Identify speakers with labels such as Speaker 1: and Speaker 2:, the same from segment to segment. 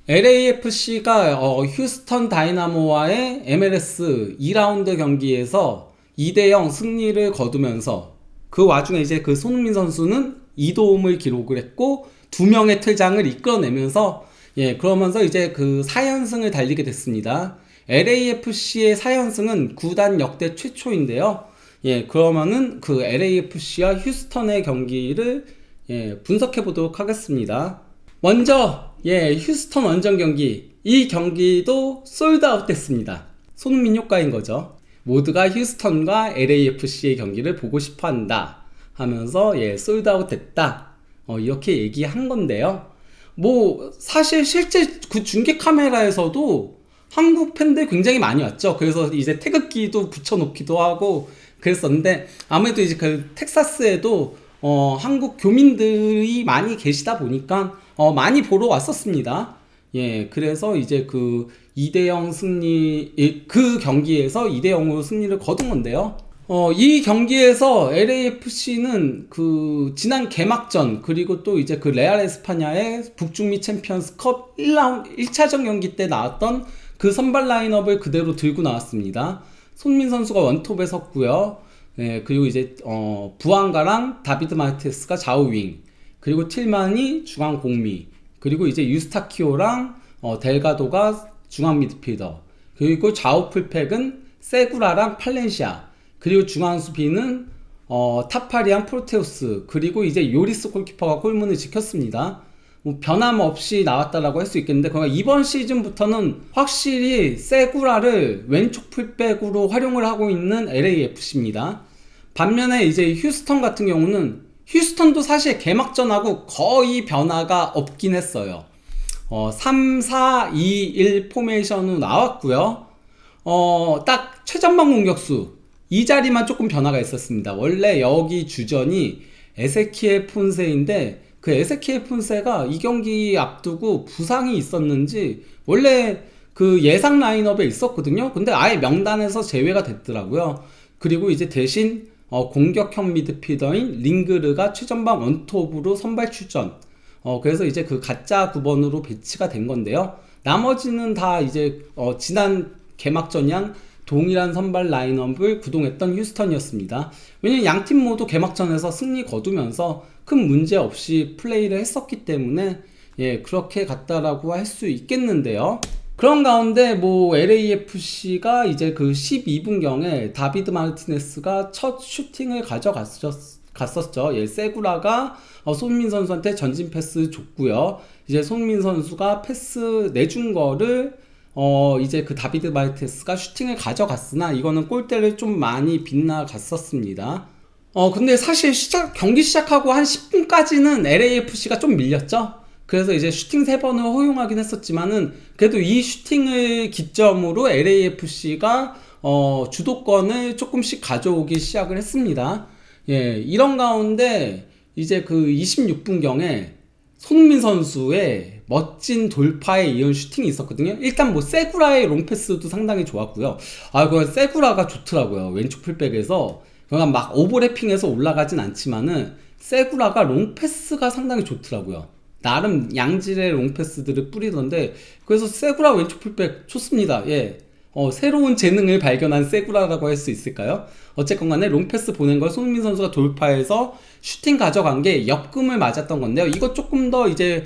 Speaker 1: LAFC가 휴스턴 다이나모와의 MLS 2라운드 경기에서 2대0 승리를 거두면서 그 와중에 이제 그 손흥민 선수는 2도움을 기록을 했고 2명의 퇴장을 이끌어내면서 그러면서 이제 그 4연승을 달리게 됐습니다. LAFC의 4연승은 구단 역대 최초인데요. 그러면은 그 LAFC와 휴스턴의 경기를 분석해 보도록 하겠습니다. 먼저 휴스턴 원정 경기, 이 경기도 솔드아웃 됐습니다. 손흥민 효과인 거죠. 모두가 휴스턴과 LAFC의 경기를 보고 싶어 한다 하면서 솔드아웃 됐다, 이렇게 얘기한 건데요. 뭐 사실 실제 그 중계 카메라에서도 한국 팬들 굉장히 많이 왔죠. 그래서 이제 태극기도 붙여놓기도 하고 그랬었는데, 아무래도 이제 그 텍사스에도 한국 교민들이 많이 계시다 보니까 많이 보러 왔었습니다. 그래서 이제 그 2대0 승리, 그 경기에서 2대0으로 승리를 거둔 건데요. 이 경기에서 LAFC는 그 지난 개막전, 그리고 또 이제 그 레알 에스파냐의 북중미 챔피언스컵 1차전 경기 때 나왔던 그 선발 라인업을 그대로 들고 나왔습니다. 손민 선수가 원톱에 섰고요. 그리고 이제 부안가랑 다비드 마르테스가 좌우윙, 그리고 틸만이 중앙 공미, 그리고 이제 유스타키오랑 델가도가 중앙 미드필더, 그리고 좌우 풀백은 세구라랑 팔렌시아, 그리고 중앙 수비는 타파리안 프로테우스, 그리고 이제 요리스 골키퍼가 골문을 지켰습니다. 뭐 변함없이 나왔다라고 할 수 있겠는데, 그러니까 이번 시즌부터는 확실히 세구라를 왼쪽 풀백으로 활용을 하고 있는 LAFC입니다. 반면에 이제 휴스턴 같은 경우는, 휴스턴도 사실 개막전하고 거의 변화가 없긴 했어요. 3-4-2-1 포메이션으로 나왔고요. 딱 최전방 공격수 이 자리만 조금 변화가 있었습니다. 원래 여기 주전이 에세키엘 폰세인데, 그 에세키엘 폰세가 이 경기 앞두고 부상이 있었는지 원래 그 예상 라인업에 있었거든요. 근데 아예 명단에서 제외가 됐더라고요. 그리고 이제 대신 공격형 미드필더인 링그르가 최전방 원톱으로 선발 출전. 그래서 이제 그 가짜 9번으로 배치가 된 건데요. 나머지는 다 이제 지난 개막전이랑 동일한 선발 라인업을 구동했던 휴스턴이었습니다. 왜냐면 양팀 모두 개막전에서 승리 거두면서 큰 문제 없이 플레이를 했었기 때문에 그렇게 갔다라고 할 수 있겠는데요. 그런 가운데 뭐 LAFC가 이제 그 12분경에 다비드 마르티네스가 첫 슈팅을 갔었죠. 세구라가 손민 선수한테 전진 패스 줬고요. 이제 손민 선수가 패스 내준 거를 이제 그 다비드 마르티네스가 슈팅을 가져갔으나 이거는 골대를 좀 많이 빗나갔었습니다. 근데 사실 경기 시작하고 한 10분까지는 LAFC가 좀 밀렸죠. 그래서 이제 슈팅 3번을 허용하긴 했었지만은, 그래도 이 슈팅을 기점으로 LAFC가 주도권을 조금씩 가져오기 시작을 했습니다. 이런 가운데 이제 그 26분경에 손흥민 선수의 멋진 돌파에 이은 슈팅이 있었거든요. 일단 뭐 세구라의 롱패스도 상당히 좋았고요. 그건 세구라가 좋더라고요. 왼쪽 풀백에서 그냥 막 오버래핑해서 올라가진 않지만은 세구라가 롱패스가 상당히 좋더라고요. 나름 양질의 롱패스들을 뿌리던데, 그래서 세구라 왼쪽 풀백 좋습니다. 새로운 재능을 발견한 세구라라고 할 수 있을까요? 어쨌건 간에 롱패스 보낸 걸 손흥민 선수가 돌파해서 슈팅 가져간 게 역금을 맞았던 건데요. 이거 조금 더 이제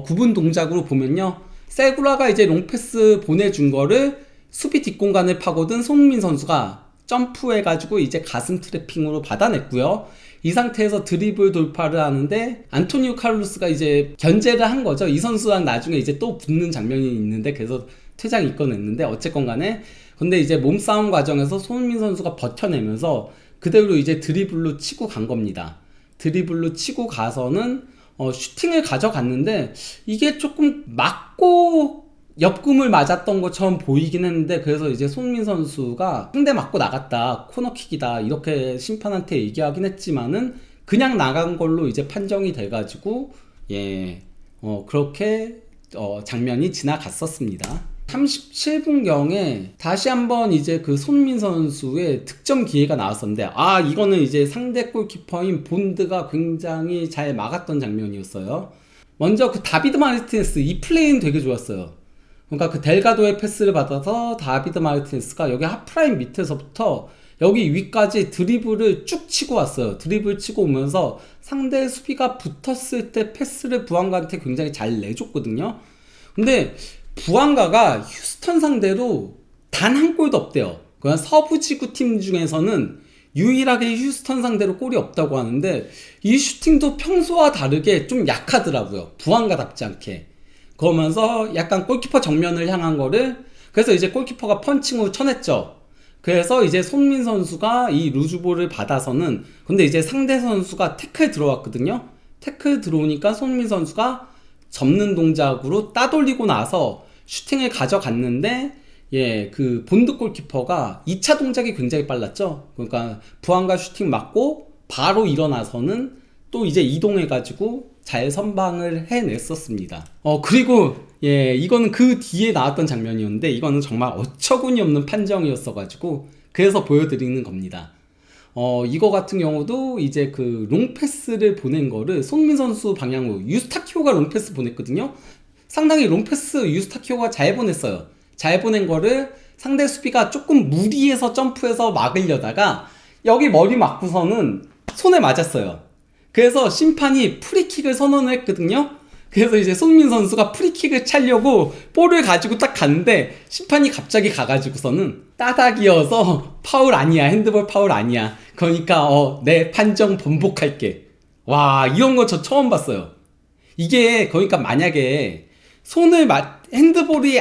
Speaker 1: 구분 동작으로 보면요, 세구라가 이제 롱패스 보내준 거를 수비 뒷공간을 파고든 손흥민 선수가 점프해가지고 이제 가슴 트래핑으로 받아냈고요. 이 상태에서 드리블 돌파를 하는데 안토니오 카를로스가 이제 견제를 한 거죠. 이 선수랑 나중에 이제 또 붙는 장면이 있는데, 그래서 퇴장 이끌어냈는데, 어쨌건 간에 근데 이제 몸싸움 과정에서 손흥민 선수가 버텨내면서 그대로 이제 드리블로 치고 간 겁니다. 드리블로 치고 가서는 슈팅을 가져갔는데, 이게 조금 맞고 옆금을 맞았던 것처럼 보이긴 했는데, 그래서 이제 손흥민 선수가 상대 맞고 나갔다, 코너킥이다, 이렇게 심판한테 얘기하긴 했지만은 그냥 나간 걸로 이제 판정이 돼가지고 그렇게 장면이 지나갔었습니다. 37분경에 다시 한번 이제 그 손민 선수의 득점 기회가 나왔었는데, 이거는 이제 상대 골키퍼인 본드가 굉장히 잘 막았던 장면이었어요. 먼저 그 다비드 마르티네스 이 플레이는 되게 좋았어요. 그러니까 그 델가도의 패스를 받아서 다비드 마르티네스가 여기 하프라인 밑에서부터 여기 위까지 드리블을 쭉 치고 왔어요. 드리블 치고 오면서 상대 수비가 붙었을 때 패스를 부안가한테 굉장히 잘 내줬거든요. 근데 부안가가 휴스턴 상대로 단 한 골도 없대요. 그냥 서부지구 팀 중에서는 유일하게 휴스턴 상대로 골이 없다고 하는데 이 슈팅도 평소와 다르게 좀 약하더라고요. 부안가답지 않게. 그러면서 약간 골키퍼 정면을 향한 거를, 그래서 이제 골키퍼가 펀칭으로 쳐냈죠. 그래서 이제 손민 선수가 이 루즈볼을 받아서는, 근데 이제 상대 선수가 태클 들어왔거든요. 태클 들어오니까 손민 선수가 접는 동작으로 따돌리고 나서 슈팅을 가져갔는데, 예, 그 본드 골키퍼가 2차 동작이 굉장히 빨랐죠. 그러니까 부안가 슈팅 맞고 바로 일어나서는 또 이제 이동해가지고 잘 선방을 해냈었습니다. 그리고 예, 이거는 그 뒤에 나왔던 장면이었는데 이거는 정말 어처구니 없는 판정이었어가지고 그래서 보여드리는 겁니다. 이거 같은 경우도 이제 그 롱패스를 보낸 거를 손민 선수 방향으로 유스타키오가 롱패스 보냈거든요. 상당히 롱패스 유스타키오가 잘 보냈어요. 잘 보낸 거를 상대 수비가 조금 무리해서 점프해서 막으려다가 여기 머리 맞고서는 손에 맞았어요. 그래서 심판이 프리킥을 선언을 했거든요. 그래서 이제 손민 선수가 프리킥을 차려고 볼을 가지고 딱 갔는데 심판이 갑자기 가가지고서는 따닥이어서 파울 아니야, 핸드볼 파울 아니야, 그러니까 내 판정 번복할게. 와, 이런 거 저 처음 봤어요. 이게 그러니까 만약에 핸드볼이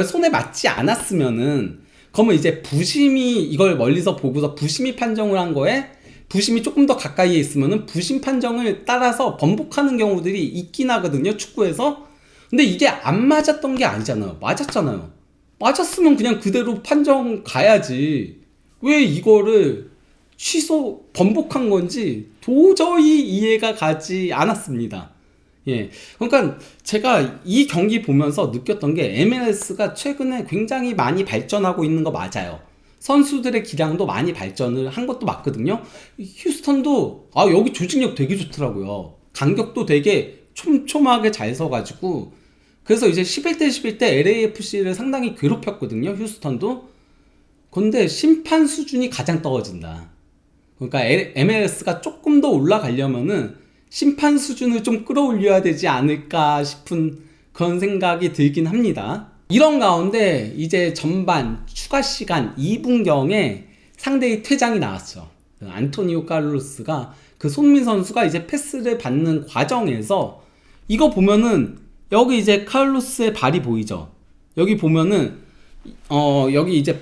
Speaker 1: 손에 맞지 않았으면은 그러면 이제 부심이 이걸 멀리서 보고서 부심이 판정을 한 거에 부심이 조금 더 가까이에 있으면은 부심 판정을 따라서 번복하는 경우들이 있긴 하거든요, 축구에서. 근데 이게 안 맞았던 게 아니잖아요. 맞았잖아요. 맞았으면 그냥 그대로 판정 가야지. 왜 이거를 번복한 건지 도저히 이해가 가지 않았습니다. 예. 그러니까 제가 이 경기 보면서 느꼈던 게 MLS가 최근에 굉장히 많이 발전하고 있는 거 맞아요. 선수들의 기량도 많이 발전을 한 것도 맞거든요. 휴스턴도 여기 조직력 되게 좋더라고요. 간격도 되게 촘촘하게 잘 서가지고 그래서 이제 11대 11대 LAFC를 상당히 괴롭혔거든요, 휴스턴도. 근데 심판 수준이 가장 떨어진다. 그러니까 MLS가 조금 더 올라가려면은 심판 수준을 좀 끌어올려야 되지 않을까 싶은 그런 생각이 들긴 합니다. 이런 가운데 이제 전반 추가 시간 2분경에 상대의 퇴장이 나왔죠. 안토니오 칼로스가 그 손민 선수가 이제 패스를 받는 과정에서 이거 보면은 여기 이제 칼로스의 발이 보이죠. 여기 보면은 여기 이제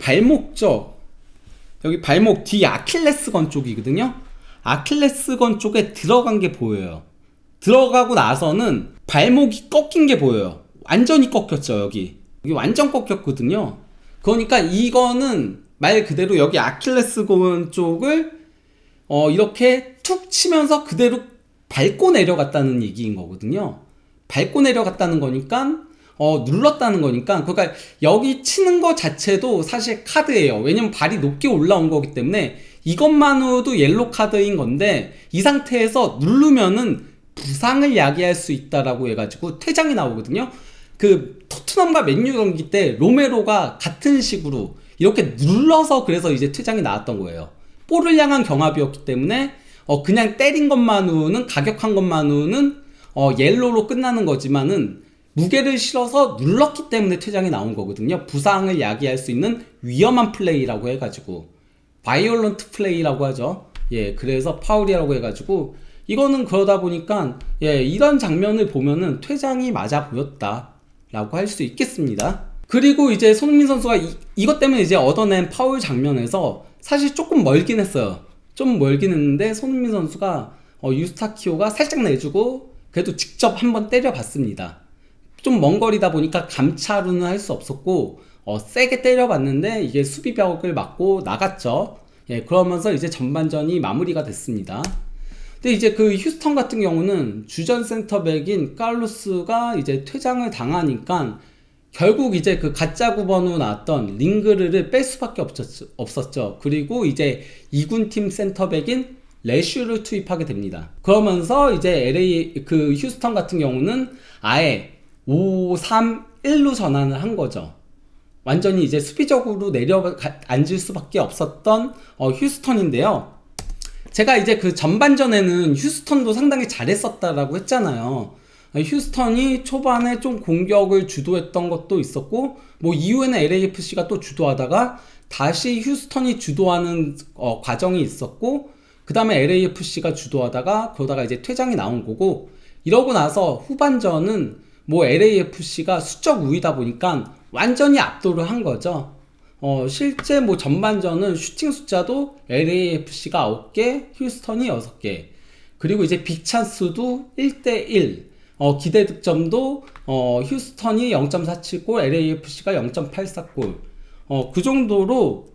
Speaker 1: 여기 발목 뒤 아킬레스건 쪽이거든요. 아킬레스건 쪽에 들어간 게 보여요. 들어가고 나서는 발목이 꺾인 게 보여요. 완전히 꺾였죠. 여기 완전 꺾였거든요. 그러니까 이거는 말 그대로 여기 아킬레스건 쪽을 이렇게 툭 치면서 그대로 밟고 내려갔다는 얘기인 거거든요. 밟고 내려갔다는 거니까 눌렀다는 거니까, 그러니까 여기 치는 거 자체도 사실 카드예요. 왜냐면 발이 높게 올라온 거기 때문에 이것만으로도 옐로 카드인 건데 이 상태에서 누르면은 부상을 야기할 수 있다라고 해가지고 퇴장이 나오거든요. 그 토트넘과 맨유 경기 때 로메로가 같은 식으로 이렇게 눌러서 그래서 이제 퇴장이 나왔던 거예요. 볼을 향한 경합이었기 때문에 그냥 때린 것만으로는, 가격한 것만으로는 옐로로 끝나는 거지만은 무게를 실어서 눌렀기 때문에 퇴장이 나온 거거든요. 부상을 야기할 수 있는 위험한 플레이라고 해가지고 바이올런트 플레이라고 하죠. 예, 그래서 파울이라고 해가지고 이거는 그러다 보니까 예, 이런 장면을 보면은 퇴장이 맞아 보였다 라고 할 수 있겠습니다. 그리고 이제 손흥민 선수가 이것 때문에 이제 얻어낸 파울 장면에서 사실 조금 멀긴 했어요. 좀 멀긴 했는데 손흥민 선수가 유스타키오가 살짝 내주고 그래도 직접 한번 때려봤습니다. 좀 먼 거리다 보니까 감차로는 할 수 없었고 세게 때려봤는데 이게 수비벽을 맞고 나갔죠. 예, 그러면서 이제 전반전이 마무리가 됐습니다. 근데 이제 그 휴스턴 같은 경우는 주전 센터백인 칼로스가 이제 퇴장을 당하니까 결국 이제 그 가짜 9번으로 나왔던 링그르를 뺄 수밖에 없었죠. 그리고 이제 2군 팀 센터백인 레슈를 투입하게 됩니다. 그러면서 이제 LA 그 휴스턴 같은 경우는 아예 5-3-1로 전환을 한 거죠. 완전히 이제 수비적으로 앉을 수밖에 없었던 휴스턴인데요. 제가 이제 그 전반전에는 휴스턴도 상당히 잘했었다라고 했잖아요. 휴스턴이 초반에 좀 공격을 주도했던 것도 있었고, 뭐 이후에는 LAFC가 또 주도하다가 다시 휴스턴이 주도하는 과정이 있었고, 그 다음에 LAFC가 주도하다가 그러다가 이제 퇴장이 나온 거고, 이러고 나서 후반전은 뭐 LAFC가 수적 우위다 보니까 완전히 압도를 한 거죠. 실제 뭐 전반전은 슈팅 숫자도 LAFC가 9개, 휴스턴이 6개. 그리고 이제 빅찬스도 1대1. 기대 득점도 휴스턴이 0.47골, LAFC가 0.84골. 그 정도로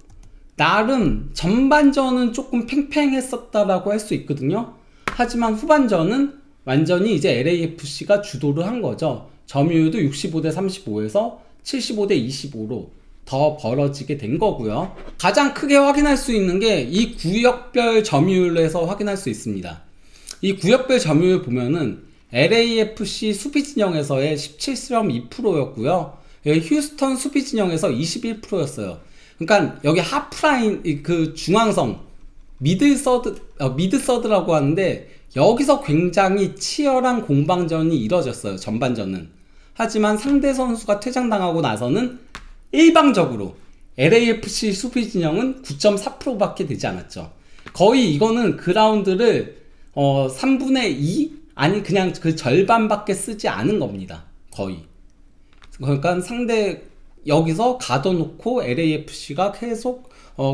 Speaker 1: 나름 전반전은 조금 팽팽했었다라고 할 수 있거든요. 하지만 후반전은 완전히 이제 LAFC가 주도를 한 거죠. 점유율도 65대 35에서 75대 25로 더 벌어지게 된 거고요. 가장 크게 확인할 수 있는 게 이 구역별 점유율에서 확인할 수 있습니다. 이 구역별 점유율 보면은 LAFC 수비 진영에서의 17.2%였고요. 휴스턴 수비 진영에서 21%였어요. 그러니까 여기 하프라인 그 중앙성 미드 서드라고 하는데 여기서 굉장히 치열한 공방전이 이뤄졌어요. 전반전은. 하지만 상대 선수가 퇴장당하고 나서는 일방적으로 LAFC 수비 진영은 9.4%밖에 되지 않았죠. 거의 이거는 그라운드를 3분의 2? 아니 그냥 그 절반밖에 쓰지 않은 겁니다. 거의. 그러니까 상대 여기서 가둬놓고 LAFC가 계속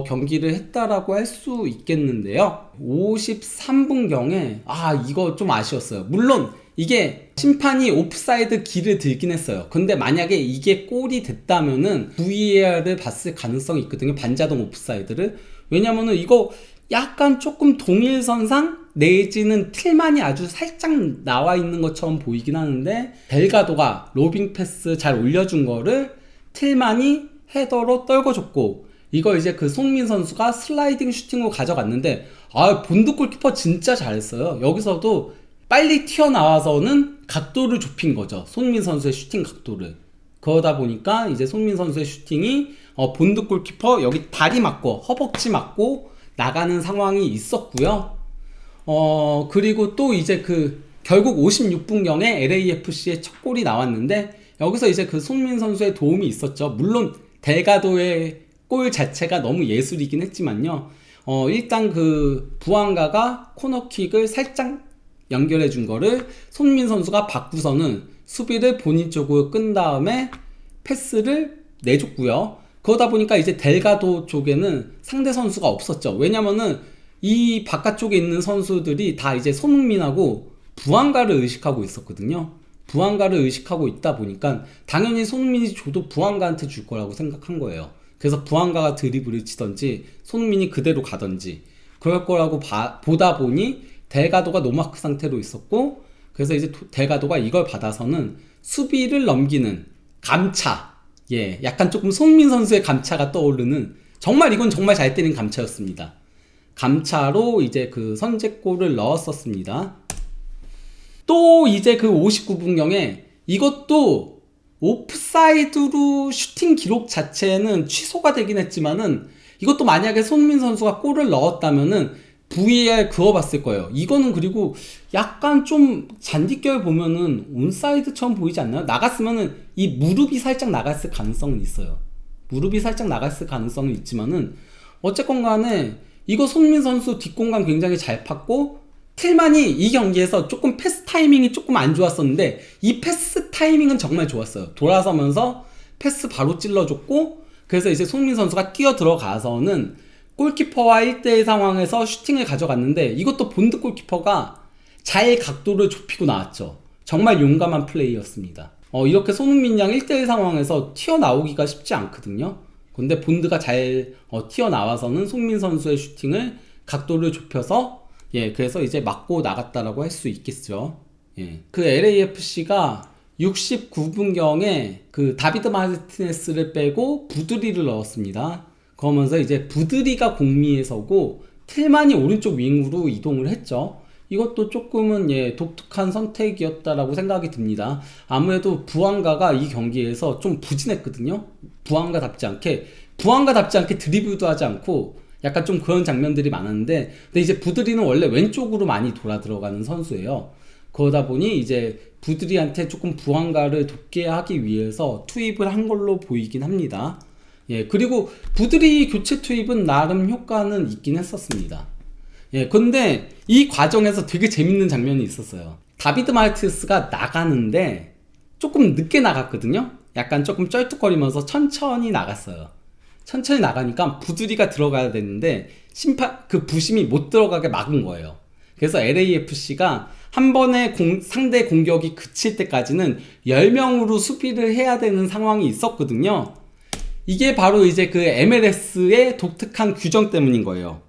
Speaker 1: 경기를 했다라고 할 수 있겠는데요. 53분경에 이거 좀 아쉬웠어요. 물론 이게 심판이 옵사이드 기를 들긴 했어요. 근데 만약에 이게 골이 됐다면은 VAR을 봤을 가능성이 있거든요. 반자동 옵사이드를. 왜냐면은 이거 약간 조금 동일선상 내지는 틀만이 아주 살짝 나와 있는 것처럼 보이긴 하는데, 델가도가 로빙 패스 잘 올려준 거를 틀만이 헤더로 떨궈줬고, 이거 이제 그 손민 선수가 슬라이딩 슈팅으로 가져갔는데, 본드 골키퍼 진짜 잘했어요. 여기서도 빨리 튀어나와서는 각도를 좁힌 거죠. 손민 선수의 슈팅 각도를. 그러다 보니까 이제 손민 선수의 슈팅이 본드 골키퍼 여기 다리 맞고 허벅지 맞고 나가는 상황이 있었고요. 그리고 또 이제 결국 56분경에 LAFC의 첫 골이 나왔는데, 여기서 이제 그 손민 선수의 도움이 있었죠. 물론 델가도의 골 자체가 너무 예술이긴 했지만요. 일단 그 부안가가 코너킥을 살짝 연결해 준 거를 손민 선수가 받고서는 수비를 본인 쪽으로 끈 다음에 패스를 내줬고요. 그러다 보니까 이제 델가도 쪽에는 상대 선수가 없었죠. 왜냐면은 이 바깥쪽에 있는 선수들이 다 이제 손흥민하고 부안가를 의식하고 있었거든요. 부안가를 의식하고 있다 보니까 당연히 손흥민이 줘도 부안가한테 줄 거라고 생각한 거예요. 그래서 부안가가 드리블을 치던지 손흥민이 그대로 가던지 그럴 거라고 보다 보니 델가도가 노마크 상태로 있었고, 그래서 이제 델가도가 이걸 받아서는 수비를 넘기는 감차, 약간 조금 손민 선수의 감차가 떠오르는, 정말 이건 정말 잘 때린 감차였습니다. 감차로 이제 그 선제골을 넣었었습니다. 또 이제 그 59분경에 이것도 오프사이드로 슈팅 기록 자체는 취소가 되긴 했지만은, 이것도 만약에 손민 선수가 골을 넣었다면은 VAR 그어봤을 거예요. 이거는 그리고 약간 좀 잔디결 보면은 온사이드처럼 보이지 않나요? 나갔으면은 이 무릎이 살짝 나갔을 가능성은 있어요. 무릎이 살짝 나갔을 가능성은 있지만은 어쨌건 간에 이거 손민 선수 뒷공간 굉장히 잘 팠고, 틸만이 이 경기에서 조금 패스 타이밍이 조금 안 좋았었는데 이 패스 타이밍은 정말 좋았어요. 돌아서면서 패스 바로 찔러줬고, 그래서 이제 손민 선수가 뛰어 들어가서는 골키퍼와 1대1 상황에서 슈팅을 가져갔는데, 이것도 본드 골키퍼가 잘 각도를 좁히고 나왔죠. 정말 용감한 플레이였습니다. 이렇게 손흥민 양 1대1 상황에서 튀어나오기가 쉽지 않거든요. 근데 본드가 잘 튀어나와서는 손민 선수의 슈팅을 각도를 좁혀서 그래서 이제 맞고 나갔다라고 할 수 있겠죠. 그 LAFC가 69분경에 그 다비드 마르티네스를 빼고 부드리를 넣었습니다. 그러면서 이제 부드리가 공미에 서고 틸만이 오른쪽 윙으로 이동을 했죠. 이것도 조금은 독특한 선택이었다라고 생각이 듭니다. 아무래도 부안가가 이 경기에서 좀 부진했거든요. 부안가답지 않게 드리블도 하지 않고 약간 좀 그런 장면들이 많았는데, 근데 이제 부드리는 원래 왼쪽으로 많이 돌아 들어가는 선수예요. 그러다 보니 이제 부드리한테 조금 부안가를 돕게 하기 위해서 투입을 한 걸로 보이긴 합니다. 그리고 부드리 교체 투입은 나름 효과는 있긴 했었습니다. 근데 이 과정에서 되게 재밌는 장면이 있었어요. 다비드 마르티네스가 나가는데 조금 늦게 나갔거든요. 약간 조금 쩔뚝거리면서 천천히 나갔어요. 천천히 나가니까 부드리가 들어가야 되는데 그 부심이 못 들어가게 막은 거예요. 그래서 LAFC가 한 번에 상대 공격이 그칠 때까지는 10명으로 수비를 해야 되는 상황이 있었거든요. 이게 바로 이제 그 MLS의 독특한 규정 때문인 거예요.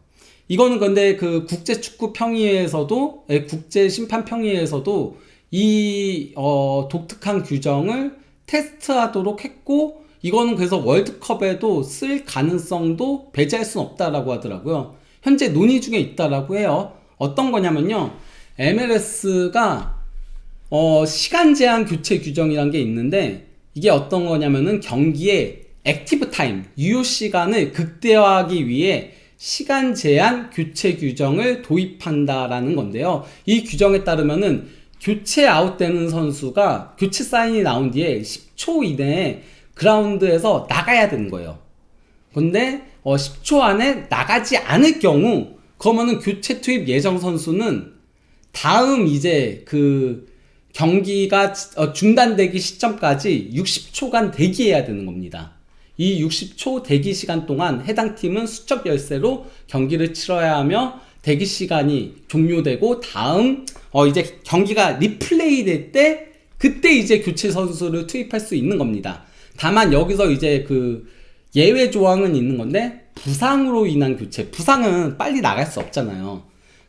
Speaker 1: 이거는 근데 그 국제축구평의회에서도, 국제심판평의회에서도 이 독특한 규정을 테스트하도록 했고, 이거는 그래서 월드컵에도 쓸 가능성도 배제할 수는 없다라고 하더라고요. 현재 논의 중에 있다라고 해요. 어떤 거냐면요, MLS가 시간 제한 교체 규정이란 게 있는데, 이게 어떤 거냐면은 경기의 액티브 타임, 유효 시간을 극대화하기 위해 시간 제한 교체 규정을 도입한다라는 건데요. 이 규정에 따르면은 교체 아웃되는 선수가 교체 사인이 나온 뒤에 10초 이내에 그라운드에서 나가야 되는 거예요. 근데 10초 안에 나가지 않을 경우, 그러면은 교체 투입 예정 선수는 다음 이제 그 경기가 중단되기 시점까지 60초간 대기해야 되는 겁니다. 이 60초 대기 시간 동안 해당 팀은 수적 열세로 경기를 치러야 하며, 대기 시간이 종료되고 다음 이제 경기가 리플레이 될 때, 그때 이제 교체 선수를 투입할 수 있는 겁니다. 다만 여기서 이제 그 예외 조항은 있는 건데, 부상으로 인한 교체, 부상은 빨리 나갈 수 없잖아요.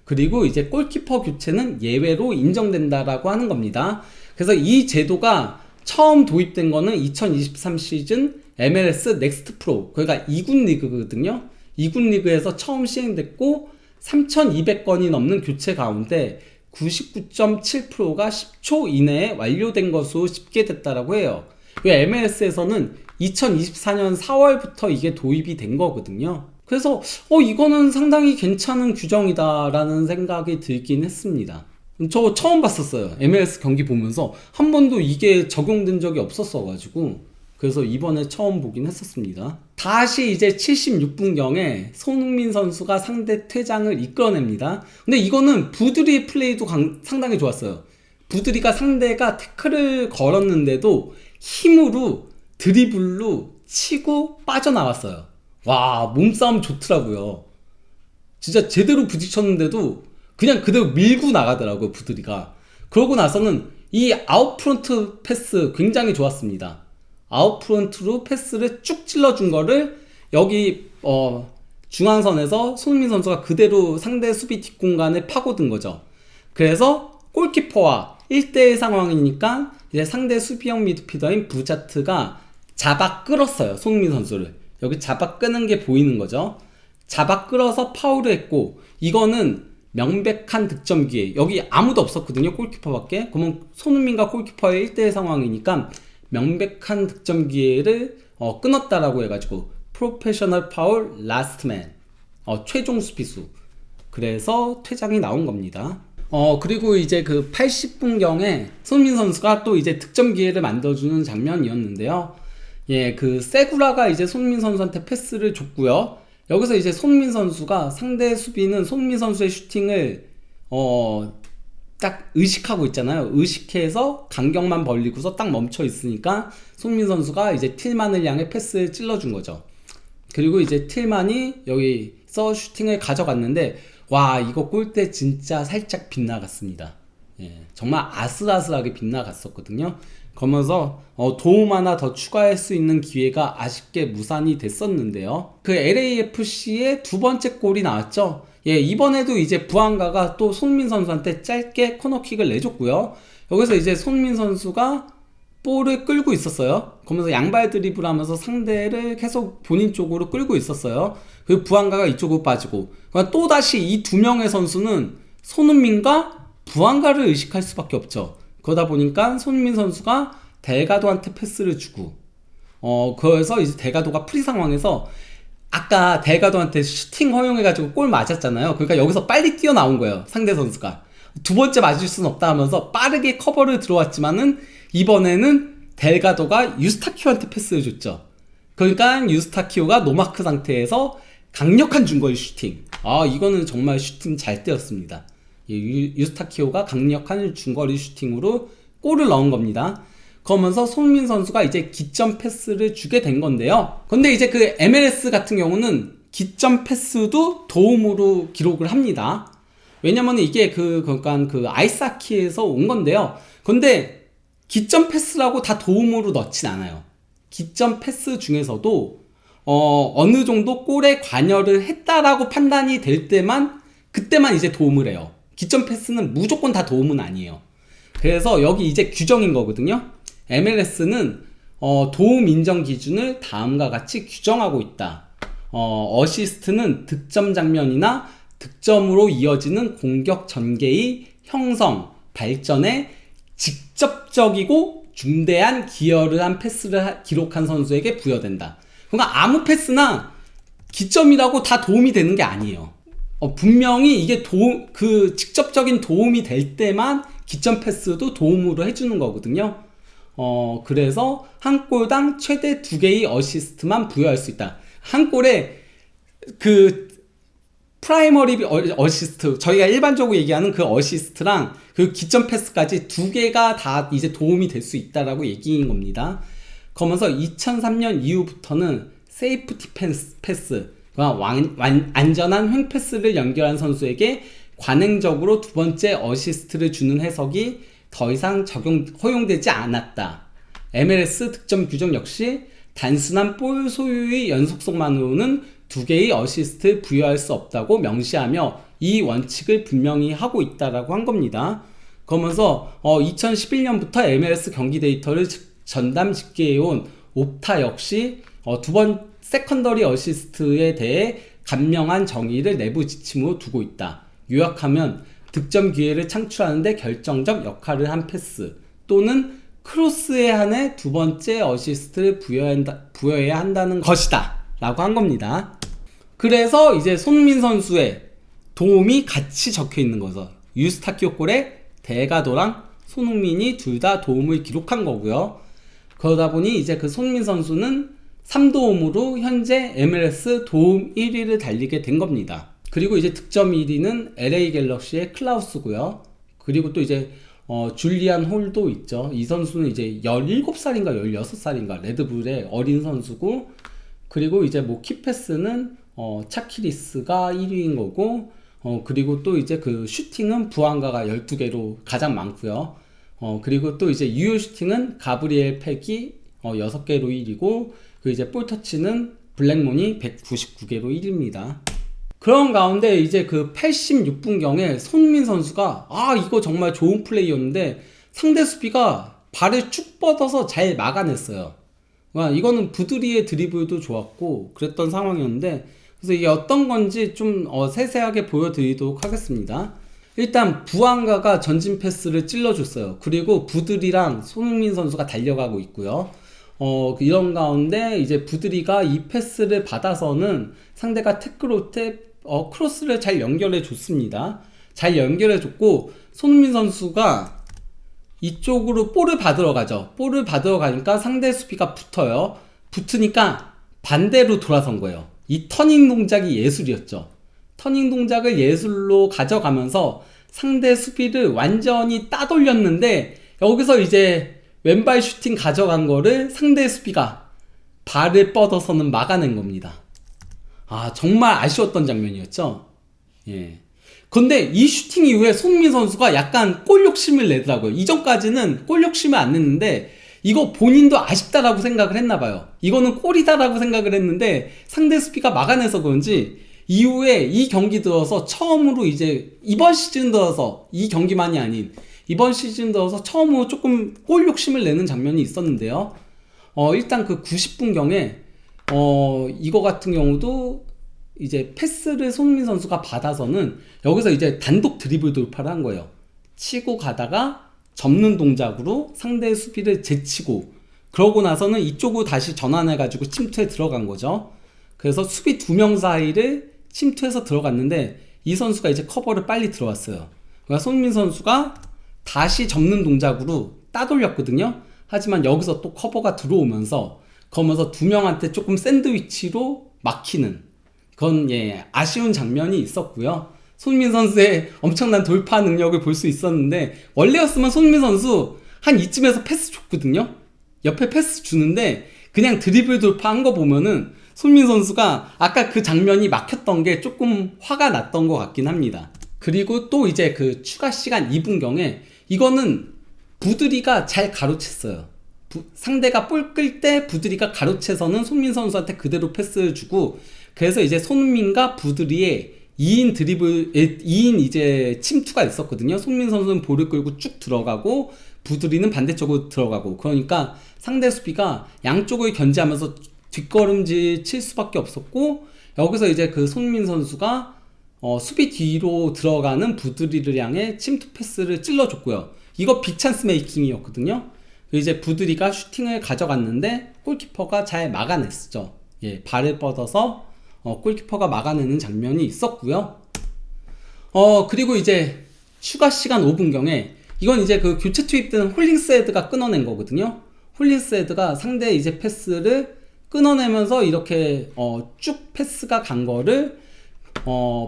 Speaker 1: 그리고 이제 골키퍼 교체는 예외로 인정된다라고 하는 겁니다. 그래서 이 제도가 처음 도입된 거는 2023 시즌 MLS 넥스트 프로, 그러니까 2군 리그거든요. 2군 리그에서 처음 시행됐고, 3,200건이 넘는 교체 가운데 99.7%가 10초 이내에 완료된 것으로 집계됐다라고 해요. MLS에서는 2024년 4월부터 이게 도입이 된 거거든요. 그래서 이거는 상당히 괜찮은 규정이다라는 생각이 들긴 했습니다. 저 처음 봤었어요. MLS 경기 보면서 한 번도 이게 적용된 적이 없었어가지고, 그래서 이번에 처음 보긴 했었습니다. 다시 이제 76분경에 손흥민 선수가 상대 퇴장을 이끌어냅니다. 근데 이거는 부드리의 플레이도 상당히 좋았어요. 부드리가 상대가 태클을 걸었는데도 힘으로 드리블로 치고 빠져나왔어요. 와, 몸싸움 좋더라고요. 진짜 제대로 부딪혔는데도 그냥 그대로 밀고 나가더라고요, 부드리가. 그러고 나서는 이 아웃프론트 패스 굉장히 좋았습니다. 아웃프론트로 패스를 쭉 찔러준 거를 여기 중앙선에서 손흥민 선수가 그대로 상대 수비 뒷공간에 파고든 거죠. 그래서 골키퍼와 1대1 상황이니까 이제 상대 수비형 미드필더인 부자트가 잡아 끌었어요, 손흥민 선수를. 여기 잡아 끄는 게 보이는 거죠. 잡아 끌어서 파울을 했고, 이거는 명백한 득점 기회. 여기 아무도 없었거든요, 골키퍼밖에. 그러면 손흥민과 골키퍼의 1대1 상황이니까 명백한 득점 기회를 끊었다라고 해가지고 프로페셔널 파울 라스트맨, 최종 수비수. 그래서 퇴장이 나온 겁니다. 그리고 이제 그 80분경에 손흥민 선수가 또 이제 득점 기회를 만들어주는 장면이었는데요. 그 세구라가 이제 손흥민 선수한테 패스를 줬고요. 여기서 이제 손흥민 선수가, 상대 수비는 손흥민 선수의 슈팅을 딱 의식하고 있잖아요. 의식해서 간격만 벌리고서 딱 멈춰 있으니까 손흥민 선수가 이제 틸만을 향해 패스를 찔러준 거죠. 그리고 이제 틸만이 여기서 슈팅을 가져갔는데, 와, 이거 골대 진짜 살짝 빗나갔습니다. 정말 아슬아슬하게 빗나갔었거든요. 그러면서 도움 하나 더 추가할 수 있는 기회가 아쉽게 무산이 됐었는데요. 그 LAFC의 두 번째 골이 나왔죠. 이번에도 이제 부안가가 또 손흥민 선수한테 짧게 코너킥을 내줬고요. 여기서 이제 손흥민 선수가 볼을 끌고 있었어요. 그러면서 양발 드리블 하면서 상대를 계속 본인 쪽으로 끌고 있었어요. 그리고 부안가가 이쪽으로 빠지고, 그러니까 또다시 이 두 명의 선수는 손흥민과 부안가를 의식할 수밖에 없죠. 그러다 보니까 손흥민 선수가 델가도한테 패스를 주고, 그래서 이제 델가도가 프리 상황에서 아까 델가도한테 슈팅 허용해가지고 골 맞았잖아요. 그러니까 여기서 빨리 뛰어나온 거예요. 상대 선수가. 두 번째 맞을 수는 없다 하면서 빠르게 커버를 들어왔지만은 이번에는 델가도가 유스타키오한테 패스를 줬죠. 그러니까 유스타키오가 노마크 상태에서 강력한 중거리 슈팅. 이거는 정말 슈팅 잘 때렸습니다. 유스타키오가 강력한 중거리 슈팅으로 골을 넣은 겁니다. 그러면서 손흥민 선수가 이제 기점 패스를 주게 된 건데요. 근데 이제 그 MLS 같은 경우는 기점 패스도 도움으로 기록을 합니다. 왜냐면 이게 그러니까 그 아이스하키에서 온 건데요. 근데 기점 패스라고 다 도움으로 넣진 않아요. 기점 패스 중에서도 어느 정도 골에 관여를 했다라고 판단이 될 때만, 그때만 이제 도움을 해요. 기점 패스는 무조건 다 도움은 아니에요. 그래서 여기 이제 규정인 거거든요. MLS는 도움 인정 기준을 다음과 같이 규정하고 있다. 어시스트는 득점 장면이나 득점으로 이어지는 공격 전개의 형성, 발전에 직접적이고 중대한 기여를 한 패스를 기록한 선수에게 부여된다. 그러니까 아무 패스나 기점이라고 다 도움이 되는 게 아니에요. 분명히 이게 직접적인 도움이 될 때만 기점 패스도 도움으로 해주는 거거든요. 그래서 한 골당 최대 2개의 어시스트만 부여할 수 있다. 한 골에 그 프라이머리 어시스트, 저희가 일반적으로 얘기하는 그 어시스트랑 그 기점 패스까지 2개가 다 이제 도움이 될 수 있다라고 얘기인 겁니다. 그러면서 2003년 이후부터는 세이프티 패스, 안전한 횡 패스를 연결한 선수에게 관행적으로 두 번째 어시스트를 주는 해석이 더 이상 허용되지 않았다. MLS 득점 규정 역시 단순한 볼 소유의 연속성만으로는 2개의 어시스트 부여할 수 없다고 명시하며 이 원칙을 분명히 하고 있다라고 한 겁니다. 그러면서 2011년부터 MLS 경기 데이터를 전담 집계해온 옵타 역시 두 번 세컨더리 어시스트에 대해 간명한 정의를 내부 지침으로 두고 있다. 요약하면 득점 기회를 창출하는 데 결정적 역할을 한 패스 또는 크로스에 한해 두 번째 어시스트를 부여해야 한다는 것이다 라고 한 겁니다. 그래서 이제 손흥민 선수의 도움이 같이 적혀 있는 거죠. 유스타키오 골에 델가도랑 손흥민이 둘 다 도움을 기록한 거고요. 그러다 보니 이제 그 손흥민 선수는 3도움으로 현재 MLS 도움 1위를 달리게 된 겁니다. 그리고 이제 득점 1위는 LA 갤럭시의 클라우스고요. 그리고 또 이제 줄리안 홀도 있죠. 이 선수는 이제 17살인가 16살인가 레드불의 어린 선수고, 그리고 이제 뭐 키패스는 차키리스가 1위인 거고, 그리고 또 이제 그 슈팅은 부안가가 12개로 가장 많고요. 그리고 또 이제 유효 슈팅은 가브리엘 팩이 6개로 1위고, 그 이제 볼터치는 블랙몬이 199개로 1위입니다. 그런 가운데 이제 그 86분경에 손흥민 선수가 이거 정말 좋은 플레이였는데 상대 수비가 발을 쭉 뻗어서 잘 막아냈어요. 이거는 부드리의 드리블도 좋았고 그랬던 상황이었는데, 그래서 이게 어떤 건지 좀 세세하게 보여드리도록 하겠습니다. 일단 부안가가 전진 패스를 찔러줬어요. 그리고 부드리랑 손흥민 선수가 달려가고 있고요. 이런 가운데 이제 부드리가 이 패스를 받아서는 상대가 태클 때 크로스를 잘 연결해 줬습니다. 잘 연결해 줬고, 손흥민 선수가 이쪽으로 볼을 받으러 가죠. 볼을 받으러 가니까 상대 수비가 붙어요. 붙으니까 반대로 돌아선 거예요. 이 터닝 동작이 예술이었죠. 터닝 동작을 예술로 가져가면서 상대 수비를 완전히 따돌렸는데, 여기서 이제 왼발 슈팅 가져간 거를 상대 수비가 발을 뻗어서는 막아낸 겁니다. 정말 아쉬웠던 장면이었죠. 예. 근데 이 슈팅 이후에 손흥민 선수가 약간 골 욕심을 내더라고요. 이전까지는 골 욕심을 안 냈는데 이거 본인도 아쉽다라고 생각을 했나봐요. 이거는 골이다라고 생각을 했는데 상대 수비가 막아내서 그런지 이후에 이 경기 들어서 처음으로 이제 이번 시즌 들어서 이 경기만이 아닌 이번 시즌 들어서 처음으로 조금 골 욕심을 내는 장면이 있었는데요. 일단 그 90분경에 이거 같은 경우도 이제 패스를 손흥민 선수가 받아서는 여기서 이제 단독 드리블 돌파를 한 거예요. 치고 가다가 접는 동작으로 상대의 수비를 제치고, 그러고 나서는 이쪽으로 다시 전환해가지고 침투에 들어간 거죠. 그래서 수비 2명 사이를 침투해서 들어갔는데 이 선수가 이제 커버를 빨리 들어왔어요. 그러니까 손흥민 선수가 다시 접는 동작으로 따돌렸거든요. 하지만 여기서 또 커버가 들어오면서 거면서 2명한테 조금 샌드위치로 막히는 그건 아쉬운 장면이 있었고요. 손흥민 선수의 엄청난 돌파 능력을 볼 수 있었는데, 원래였으면 손흥민 선수 한 이쯤에서 패스 줬거든요. 옆에 패스 주는데 그냥 드리블 돌파한 거 보면은 손흥민 선수가 아까 그 장면이 막혔던 게 조금 화가 났던 것 같긴 합니다. 그리고 또 이제 그 추가 시간 2분경에 이거는 부드리가 잘 가로챘어요. 상대가 볼 끌 때 부드리가 가로채서는 손흥민 선수한테 그대로 패스를 주고, 그래서 이제 손흥민과 부드리의 2인 드리블, 2인 이제 침투가 있었거든요. 손흥민 선수는 볼을 끌고 쭉 들어가고 부드리는 반대쪽으로 들어가고, 그러니까 상대 수비가 양쪽을 견제하면서 뒷걸음질 칠 수밖에 없었고, 여기서 이제 그 손흥민 선수가 수비 뒤로 들어가는 부드리를 향해 침투 패스를 찔러줬고요. 이거 빅찬스 메이킹이었거든요. 이제 부드리가 슈팅을 가져갔는데 골키퍼가 잘 막아냈죠. 발을 뻗어서 골키퍼가 막아내는 장면이 있었고요. 그리고 이제 추가 시간 5분경에 이건 이제 그 교체 투입된 홀링스헤드가 끊어낸 거거든요. 홀링스헤드가 상대 이제 패스를 끊어내면서 이렇게 쭉 패스가 간 거를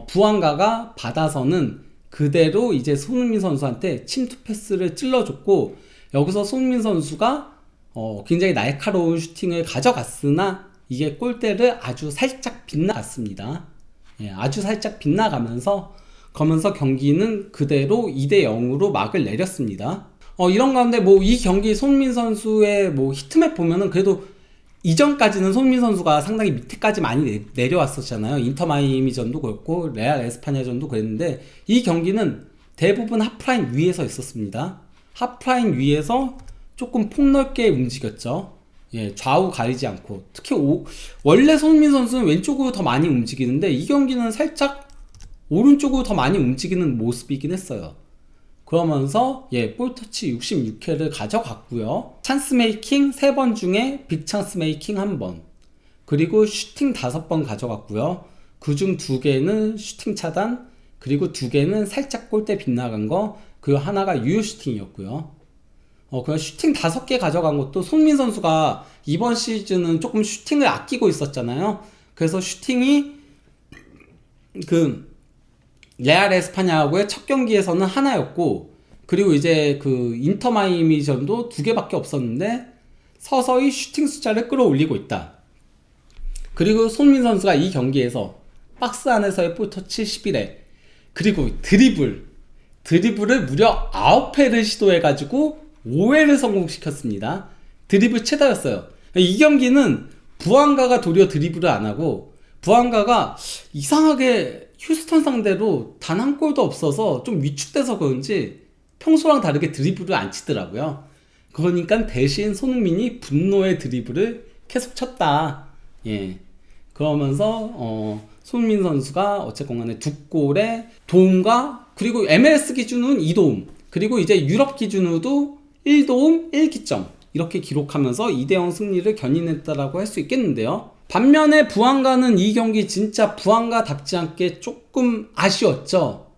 Speaker 1: 부안가가 받아서는 그대로 이제 손흥민 선수한테 침투 패스를 찔러줬고, 여기서 손흥민 선수가 굉장히 날카로운 슈팅을 가져갔으나 이게 골대를 아주 살짝 빗나갔습니다. 아주 살짝 빗나가면서 경기는 그대로 2대0으로 막을 내렸습니다. 이런 가운데 뭐 이 경기 손흥민 선수의 뭐 히트맵 보면은 그래도 이전까지는 손흥민 선수가 상당히 밑에까지 많이 내려왔었잖아요. 인터 마이애미전도 그렇고 레알 에스파냐전도 그랬는데, 이 경기는 대부분 하프라인 위에서 있었습니다. 하프라인 위에서 조금 폭넓게 움직였죠. 좌우 가리지 않고. 특히 원래 손흥민 선수는 왼쪽으로 더 많이 움직이는데 이 경기는 살짝 오른쪽으로 더 많이 움직이는 모습이긴 했어요. 그러면서 볼터치 66회를 가져갔고요. 찬스 메이킹 3번 중에 빅 찬스 메이킹 1번, 그리고 슈팅 5번 가져갔고요. 그중 2개는 슈팅 차단, 그리고 2개는 살짝 골대 빗나간 거, 그 하나가 유효 슈팅이었고요. 그 슈팅 5개 가져간 것도 손흥민 선수가 이번 시즌은 조금 슈팅을 아끼고 있었잖아요. 그래서 슈팅이 그 레알 에스파냐하고의 첫 경기에서는 하나였고, 그리고 이제 그 인터 마이애미전도 2개밖에 없었는데 서서히 슈팅 숫자를 끌어올리고 있다. 그리고 손흥민 선수가 이 경기에서 박스 안에서의 볼터치 11회, 그리고 드리블을 무려 9회를 시도해가지고 5회를 성공시켰습니다. 드리블 최다였어요. 이 경기는 부안가가 도리어 드리블을 안하고, 부안가가 이상하게 휴스턴 상대로 단 한 골도 없어서 좀 위축돼서 그런지 평소랑 다르게 드리블을 안 치더라고요. 그러니까 대신 손흥민이 분노의 드리블을 계속 쳤다. 그러면서 손흥민 선수가 어쨌건 간에 2골에 도움과, 그리고 MLS 기준으로는 2도움, 그리고 이제 유럽 기준으로도 1도움 1기점 이렇게 기록하면서 2대0 승리를 견인했다라고 할 수 있겠는데요. 반면에 부안가는 이 경기 진짜 부안가답지 않게 조금 아쉬웠죠.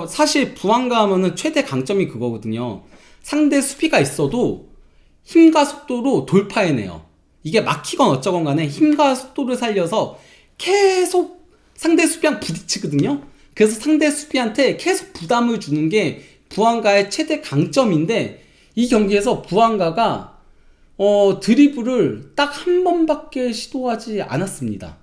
Speaker 1: 사실 부안가 하면은 최대 강점이 그거거든요. 상대 수비가 있어도 힘과 속도로 돌파해내요. 이게 막히건 어쩌건 간에 힘과 속도를 살려서 계속 상대 수비랑 부딪히거든요. 그래서 상대 수비한테 계속 부담을 주는 게 부안가의 최대 강점인데, 이 경기에서 부안가가 드리블을 딱 한 번밖에 시도하지 않았습니다.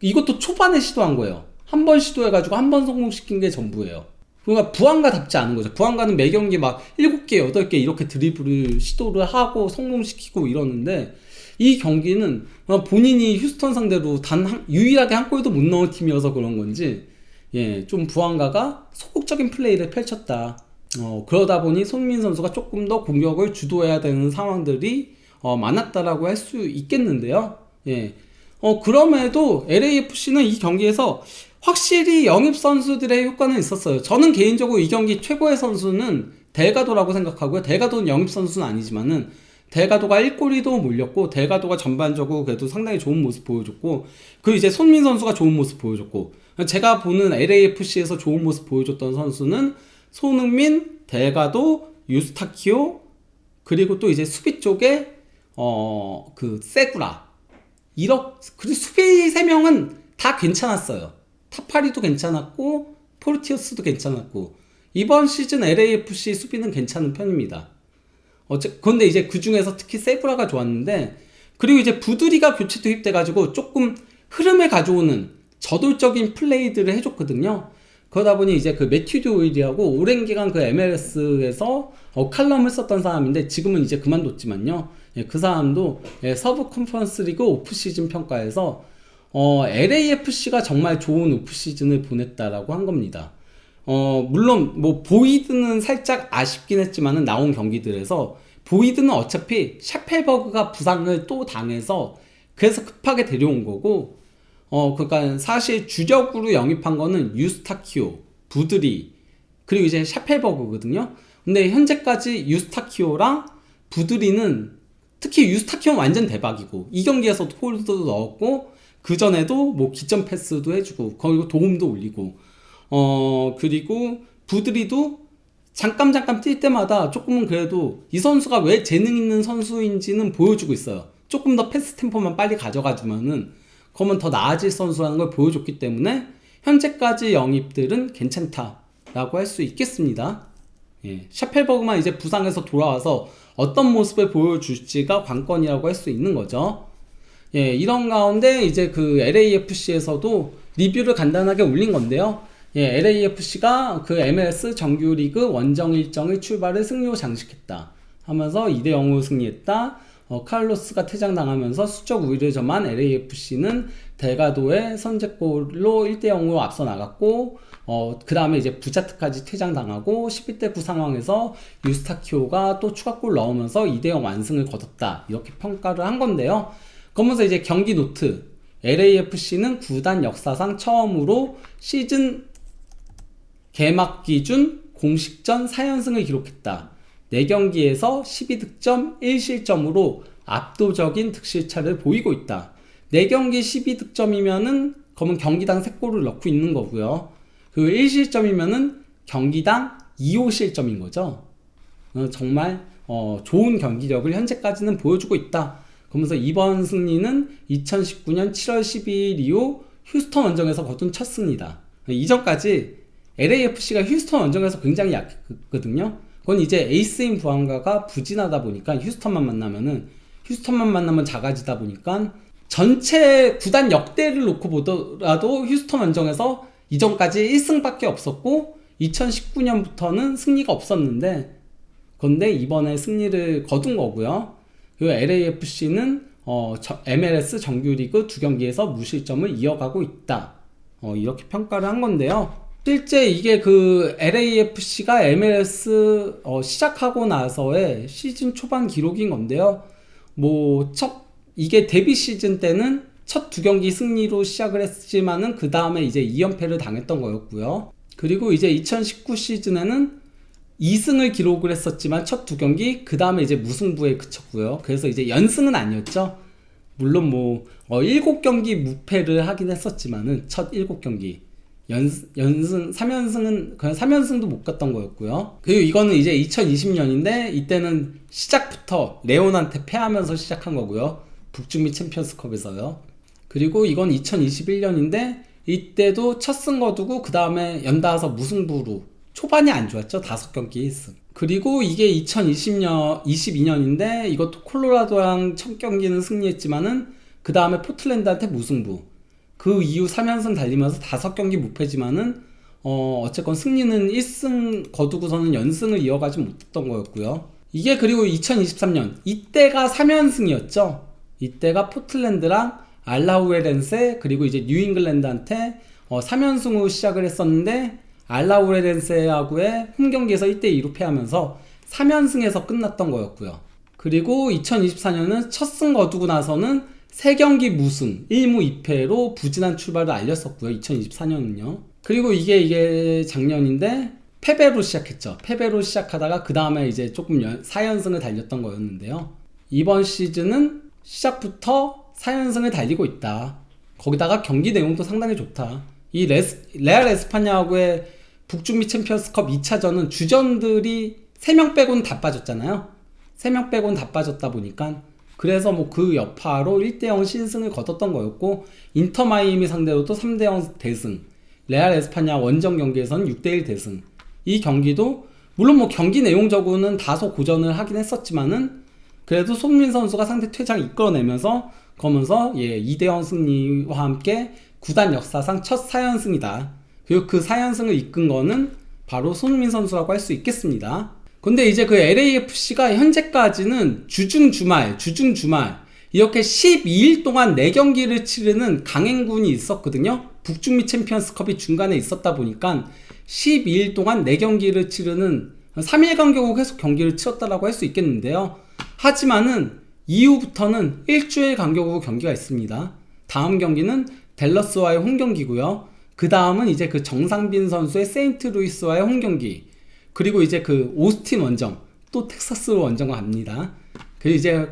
Speaker 1: 이것도 초반에 시도한 거예요. 한 번 시도해가지고 한 번 성공시킨 게 전부예요. 그러니까 부안가답지 않은 거죠. 부안가는 매 경기 막 7개, 8개 이렇게 드리블을 시도를 하고 성공시키고 이러는데, 이 경기는 본인이 휴스턴 상대로 유일하게 한 골도 못 넣은 팀이어서 그런 건지 좀 부안가가 소극적인 플레이를 펼쳤다. 그러다 보니 손흥민 선수가 조금 더 공격을 주도해야 되는 상황들이 많았다라고 할 수 있겠는데요. 예. 그럼에도 LAFC는 이 경기에서 확실히 영입 선수들의 효과는 있었어요. 저는 개인적으로 이 경기 최고의 선수는 델가도라고 생각하고요. 델가도는 영입 선수는 아니지만은 델가도가 1골이도 몰렸고, 델가도가 전반적으로 그래도 상당히 좋은 모습 보여줬고, 그리고 이제 손민 선수가 좋은 모습 보여줬고, 제가 보는 LAFC에서 좋은 모습 보여줬던 선수는 손흥민, 델가도, 유스타키오, 그리고 또 이제 수비 쪽에 세구라, 그리고 수비 3명은 다 괜찮았어요. 타파리도 괜찮았고 포르티어스도 괜찮았고, 이번 시즌 LAFC 수비는 괜찮은 편입니다. 그런데 이제 그 중에서 특히 세구라가 좋았는데, 그리고 이제 부두리가 교체 투입돼가지고 조금 흐름을 가져오는 저돌적인 플레이들을 해줬거든요. 그러다 보니 이제 그 매튜 도일이라고 오랜 기간 그 MLS에서 칼럼을 썼던 사람인데 지금은 이제 그만뒀지만요. 그 사람도 서브 컨퍼런스 리그 오프 시즌 평가에서 LAFC가 정말 좋은 오프 시즌을 보냈다라고 한 겁니다. 물론 뭐 보이드는 살짝 아쉽긴 했지만은 나온 경기들에서 보이드는 어차피 샤펠버그가 부상을 또 당해서 그래서 급하게 데려온 거고, 그러니까 사실 주력으로 영입한 거는 유스타키오, 부드리, 그리고 이제 샤펠버그거든요. 근데 현재까지 유스타키오랑 부드리는, 특히 유스타키오는 완전 대박이고 이 경기에서도 홀도 넣었고 그 전에도 뭐 기점 패스도 해주고 거기고 도움도 올리고, 그리고 부드리도 잠깐 뛸 때마다 조금은 그래도 이 선수가 왜 재능 있는 선수인지는 보여주고 있어요. 조금 더 패스 템포만 빨리 가져가지만은 그러면 더 나아질 선수라는 걸 보여줬기 때문에 현재까지 영입들은 괜찮다라고 할 수 있겠습니다. 예, 샤펠버그만 이제 부상에서 돌아와서 어떤 모습을 보여줄지가 관건이라고 할 수 있는 거죠. 예, 이런 가운데 이제 그 LAFC에서도 리뷰를 간단하게 올린 건데요. 예, LAFC가 그 MLS 정규리그 원정 일정의 출발을 승리로 장식했다 하면서 2대0으로 승리했다. 카를로스가 퇴장당하면서 수적 우위를 점한 LAFC는 델가도의 선제골로 1대0으로 앞서 나갔고, 그 다음에 이제 부자트까지 퇴장당하고 11대9 상황에서 유스타키오가 또 추가골 넣으면서 2대0 완승을 거뒀다, 이렇게 평가를 한 건데요. 그러면서 이제 경기 노트, LAFC는 구단 역사상 처음으로 시즌 개막 기준 공식전 4연승을 기록했다. 4경기에서 12득점 1실점으로 압도적인 득실차를 보이고 있다. 4경기 12득점이면은 그러면 경기당 3골을 넣고 있는 거고요. 그리고 1실점이면은 경기당 2호실점인 거죠. 정말 좋은 경기력을 현재까지는 보여주고 있다. 그러면서 이번 승리는 2019년 7월 12일 이후 휴스턴 원정에서 거둔 첫 승리다. 이전까지 LAFC가 휴스턴 원정에서 굉장히 약했거든요. 그건 이제 에이스인 부안가가 부진하다 보니까 휴스턴만 만나면 작아지다 보니까 전체 구단 역대를 놓고 보더라도 휴스턴 원정에서 이전까지 1승밖에 없었고 2019년부터는 승리가 없었는데, 그런데 이번에 승리를 거둔 거고요. 그리고 LAFC는 MLS 정규리그 2경기에서 무실점을 이어가고 있다. 이렇게 평가를 한 건데요. 실제 이게 그 LAFC가 MLS 시작하고 나서의 시즌 초반 기록인 건데요. 이게 데뷔 시즌 때는 첫 2경기 승리로 시작을 했지만은 그 다음에 이제 2연패를 당했던 거였고요. 그리고 이제 2019 시즌에는 2승을 기록을 했었지만 첫 2경기, 그 다음에 이제 무승부에 그쳤고요. 그래서 이제 연승은 아니었죠. 물론 7경기 무패를 하긴 했었지만은 첫 7경기. 연승 3연승은 그냥 3연승도 못 갔던 거였고요. 그리고 이거는 이제 2020년인데 이때는 시작부터 레온한테 패하면서 시작한 거고요. 북중미 챔피언스컵에서요. 그리고 이건 2021년인데 이때도 첫 승 거두고 그 다음에 연달아서 무승부로, 초반이 안 좋았죠. 5경기 1승. 그리고 이게 22년인데 이것도 콜로라도랑 첫 경기는 승리했지만은 그 다음에 포틀랜드한테 무승부. 그 이후 3연승 달리면서 5경기 무패지만은 어쨌건 승리는 1승 거두고서는 연승을 이어가지 못했던 거였고요. 이게 그리고 2023년 이때가 3연승이었죠. 이때가 포틀랜드랑 알라우에렌세 그리고 이제 뉴잉글랜드한테 3연승으로 시작을 했었는데 알라우레렌세하고의 홈경기에서 1대2로 패하면서 3연승에서 끝났던 거였고요. 그리고 2024년은 첫 승 거두고 나서는 3경기 무승 1무 2패로 부진한 출발을 알렸었고요. 2024년은요. 그리고 이게 작년인데 패배로 시작했죠. 패배로 시작하다가 그 다음에 이제 조금 4연승을 달렸던 거였는데요. 이번 시즌은 시작부터 4연승을 달리고 있다. 거기다가 경기 내용도 상당히 좋다. 이 레알 에스파냐하고의 북중미 챔피언스컵 2차전은 주전들이 3명 빼고는 다 빠졌잖아요. 3명 빼고는 다 빠졌다 보니까 그래서 뭐 그 여파로 1대0 신승을 거뒀던 거였고, 인터 마이애미 상대로도 3대0 대승, 레알 에스파냐 원정 경기에서는 6대1 대승. 이 경기도 물론 뭐 경기 내용적으로는 다소 고전을 하긴 했었지만은 그래도 손흥민 선수가 상대 퇴장 이끌어내면서 거면서 2대0 승리와 함께 구단 역사상 첫 4연승이다. 그리고 그 4연승을 이끈 거는 바로 손흥민 선수라고 할 수 있겠습니다. 근데 이제 그 LAFC가 현재까지는 주중주말 이렇게 12일 동안 4경기를 치르는 강행군이 있었거든요. 북중미 챔피언스컵이 중간에 있었다 보니까 12일 동안 4경기를 치르는 3일 간격으로 계속 경기를 치렀다라고 할 수 있겠는데요. 하지만은 이후부터는 일주일 간격으로 경기가 있습니다. 다음 경기는 댈러스와의 홈경기고요. 그 다음은 이제 그 정상빈 선수의 세인트루이스와의 홈경기, 그리고 이제 그 오스틴 원정, 또 텍사스로 원정 갑니다. 그리고 이제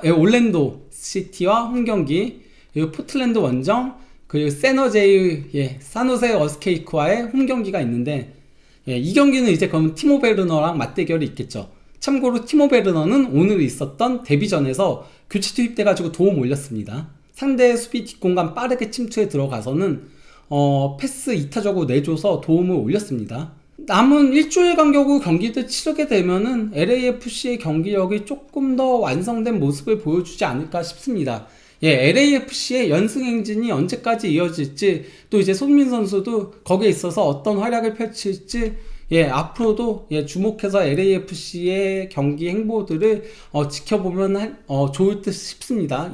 Speaker 1: 올랜도 시티와 홈경기, 그리고 포틀랜드 원정, 그리고 산호세 어스케이크와의 홈경기가 있는데, 이 경기는 이제 그럼 티모 베르너랑 맞대결이 있겠죠. 참고로 티모 베르너는 오늘 있었던 데뷔전에서 교체 투입돼가지고 도움 올렸습니다. 상대 수비 뒷공간 빠르게 침투해 들어가서는 패스 이타적으로 내줘서 도움을 올렸습니다. 남은 일주일 간격으로 경기를 치르게 되면은 LAFC의 경기력이 조금 더 완성된 모습을 보여주지 않을까 싶습니다. LAFC의 연승 행진이 언제까지 이어질지, 또 이제 손민 선수도 거기에 있어서 어떤 활약을 펼칠지, 앞으로도 주목해서 LAFC의 경기 행보들을 지켜보면 좋을 듯 싶습니다.